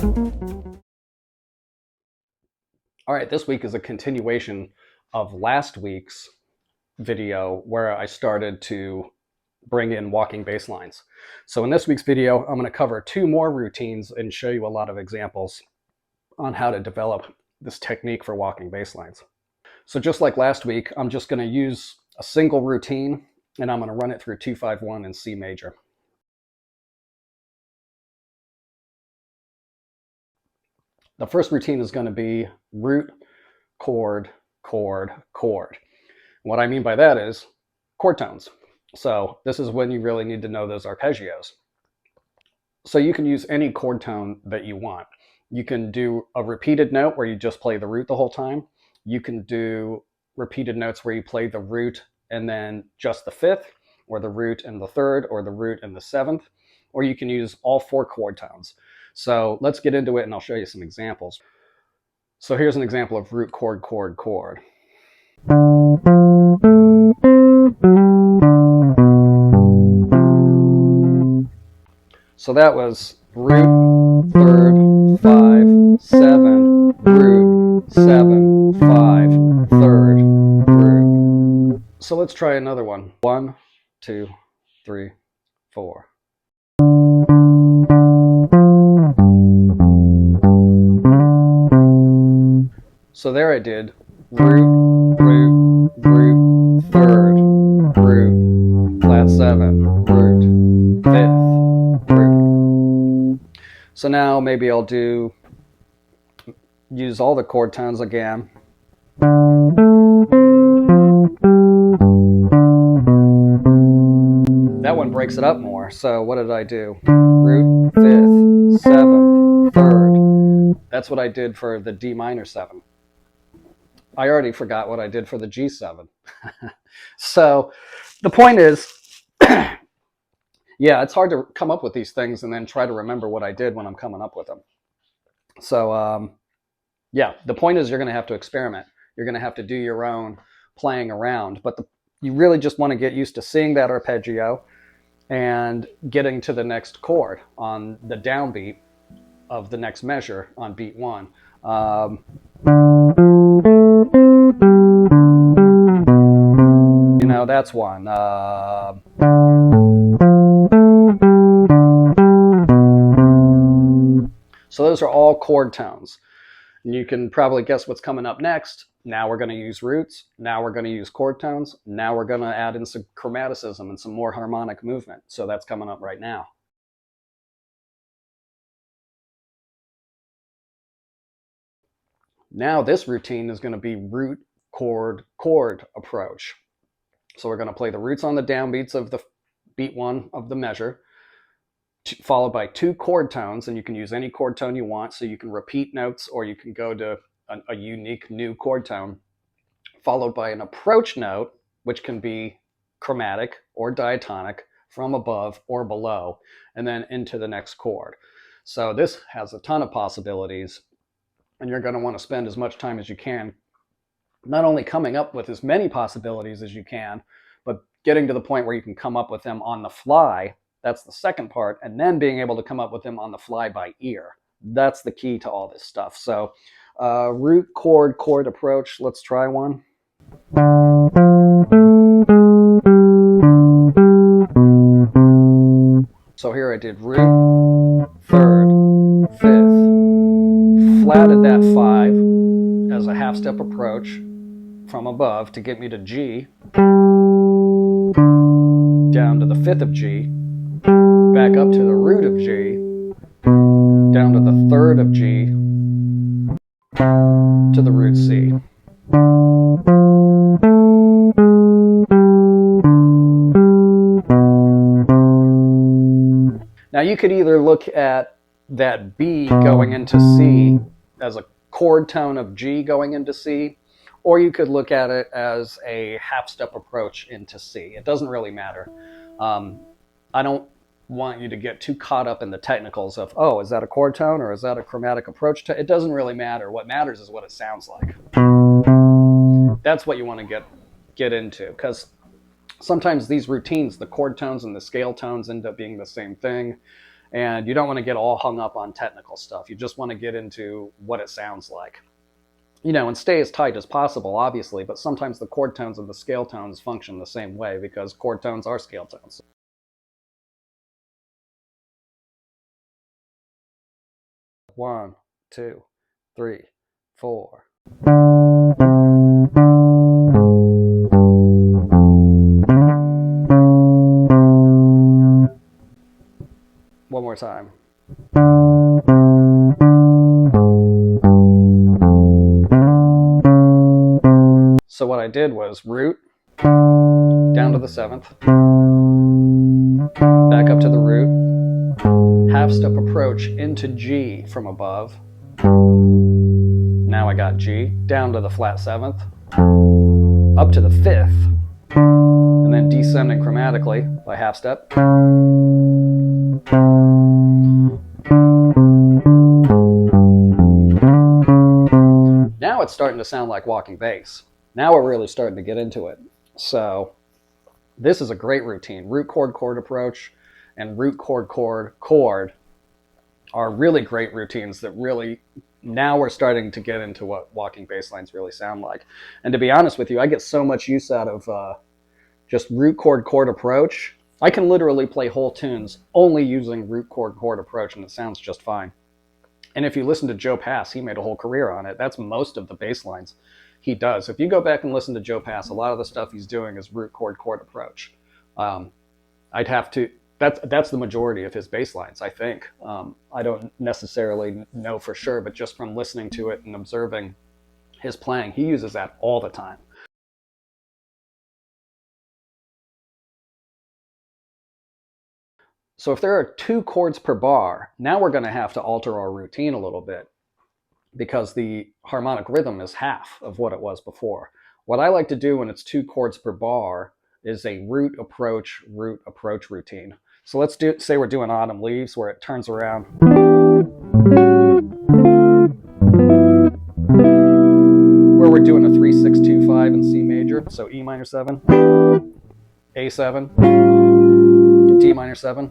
All right, this week is a continuation of last week's video where I started to bring in walking bass lines. So in this week's video, I'm going to cover 2 more routines and show you a lot of examples on how to develop this technique for walking bass lines. So just like last week, I'm just going to use a single routine and I'm going to run it through 2-5-1 in C major. The first routine is going to be root, chord, chord, chord. What I mean by that is chord tones. So this is when you really need to know those arpeggios. So you can use any chord tone that you want. You can do a repeated note where you just play the root the whole time. You can do repeated notes where you play the root and then just the 5th, or the root and the 3rd, or the root and the 7th, or you can use all 4 chord tones. So let's get into it and I'll show you some examples. So here's an example of root, chord, chord, chord. So that was root, 3rd, 5, 7, root, 7, 5, 3rd, root. So let's try another one. 1, 2, 3, 4. So there I did root, root, root, 3rd, root, flat 7, root, 5th, root. So now maybe I'll use all the chord tones again. That one breaks it up more. So what did I do? Root, 5th, 7th, 3rd. That's what I did for the D minor 7. I already forgot what I did for the G7. So the point is, yeah, it's hard to come up with these things and then try to remember what I did when I'm coming up with them. So yeah, the point is you're going to have to experiment. You're going to have to do your own playing around. But you really just want to get used to seeing that arpeggio and getting to the next chord on the downbeat of the next measure on beat 1. You know, that's one. So those are all chord tones. And you can probably guess what's coming up next. Now we're going to use roots. Now we're going to use chord tones. Now we're going to add in some chromaticism and some more harmonic movement. So that's coming up right now. Now this routine is going to be root, chord, chord approach. So we're going to play the roots on the downbeats of the beat 1 of the measure, followed by 2 chord tones, and you can use any chord tone you want. So you can repeat notes or you can go to a unique new chord tone, followed by an approach note, which can be chromatic or diatonic from above or below, and then into the next chord. So this has a ton of possibilities, and you're going to want to spend as much time as you can not only coming up with as many possibilities as you can, but getting to the point where you can come up with them on the fly. That's the second part. And then being able to come up with them on the fly by ear. That's the key to all this stuff. So root, chord, chord approach. Let's try one. So here I did root, 3rd, 5th, flatted that 5 as a half step approach from above to get me to G, down to the 5th of G, back up to the root of G, down to the 3rd of G, to the root C. Now you could either look at that B going into C as a chord tone of G going into C, or you could look at it as a half-step approach into C. It doesn't really matter. I don't want you to get too caught up in the technicals of, oh, is that a chord tone or is that a chromatic approach? It doesn't really matter. What matters is what it sounds like. That's what you want to get into, because sometimes these routines, the chord tones and the scale tones, end up being the same thing. And you don't want to get all hung up on technical stuff. You just want to get into what it sounds like. You know, and stay as tight as possible, obviously, but sometimes the chord tones and the scale tones function the same way because chord tones are scale tones. One, two, three, four. One more time. So what I did was root, down to the 7th, back up to the root, half step approach into G from above. Now I got G, down to the flat 7th, up to the 5th, and then descending chromatically by half step. Now it's starting to sound like walking bass. Now we're really starting to get into it. So this is a great routine. Root chord chord approach and root chord chord chord are really great routines that really, now we're starting to get into what walking bass lines really sound like. And to be honest with you, I get so much use out of just root chord chord approach. I can literally play whole tunes only using root chord chord approach, and it sounds just fine. And if you listen to Joe Pass, he made a whole career on it. That's most of the bass lines he does. If you go back and listen to Joe Pass, a lot of the stuff he's doing is root chord chord approach. I'd have to, that's the majority of his bass lines, I think. I don't necessarily know for sure, but just from listening to it and observing his playing, he uses that all the time. So if there are 2 chords per bar, now we're going to have to alter our routine a little bit because the harmonic rhythm is half of what it was before. What I like to do when it's 2 chords per bar is a root approach routine. So let's say we're doing Autumn Leaves, where it turns around. Where we're doing a 3-6-2-5 in C major. So E minor 7, A7, D minor 7,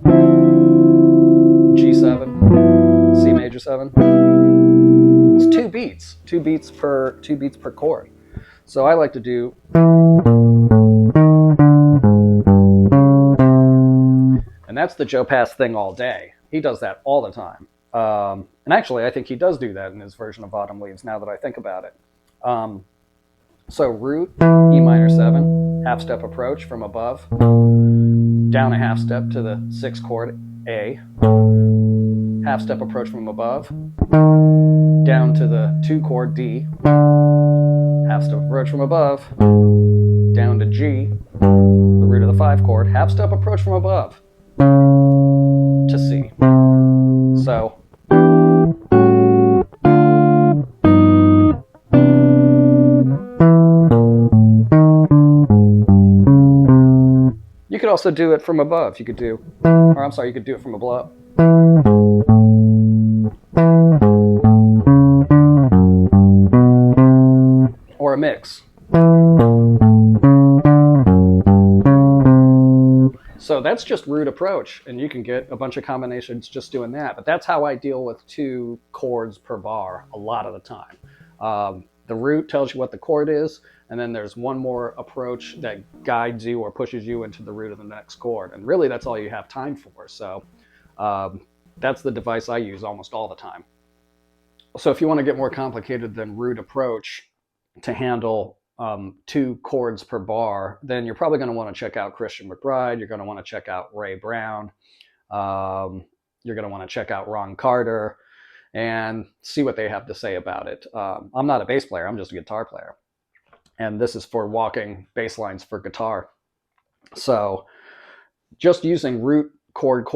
G7, C major 7. It's 2 beats, 2 beats per chord. So I like to do, and that's the Joe Pass thing all day. He does that all the time. And actually, I think he does do that in his version of Autumn Leaves, now that I think about it. So root, E minor 7, half step approach from above, down a half step to the 6th chord, A, half step approach from above, down to the 2 chord, D, half step approach from above, down to G, the root of the 5 chord, half step approach from above, to C. So you could also do it from above. You could do, or I'm sorry, you could do it from below. Or a mix. So that's just root approach, and you can get a bunch of combinations just doing that. But that's how I deal with 2 chords per bar a lot of the time. The root tells you what the chord is, and then there's one more approach that guides you or pushes you into the root of the next chord. And really, that's all you have time for. So that's the device I use almost all the time. So if you want to get more complicated than root approach to handle 2 chords per bar, then you're probably going to want to check out Christian McBride. You're going to want to check out Ray Brown. You're going to want to check out Ron Carter and see what they have to say about it. I'm not a bass player. I'm just a guitar player. And this is for walking bass lines for guitar. So just using root chord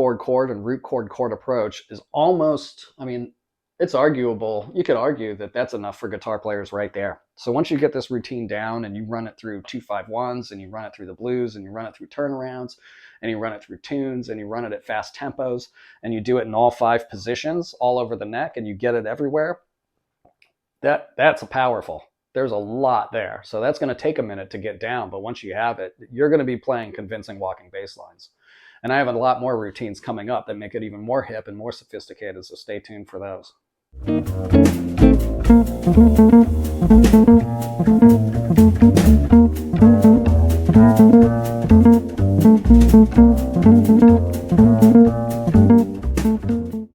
and root chord approach is almost, I mean, it's arguable. You could argue that that's enough for guitar players right there. So once you get this routine down and you run it through 2-5-1s and you run it through the blues and you run it through turnarounds and you run it through tunes and you run it at fast tempos and you do it in all 5 positions all over the neck and you get it everywhere, that's powerful. There's a lot there. So that's going to take a minute to get down, but once you have it, you're going to be playing convincing walking bass lines. And I have a lot more routines coming up that make it even more hip and more sophisticated, so stay tuned for those.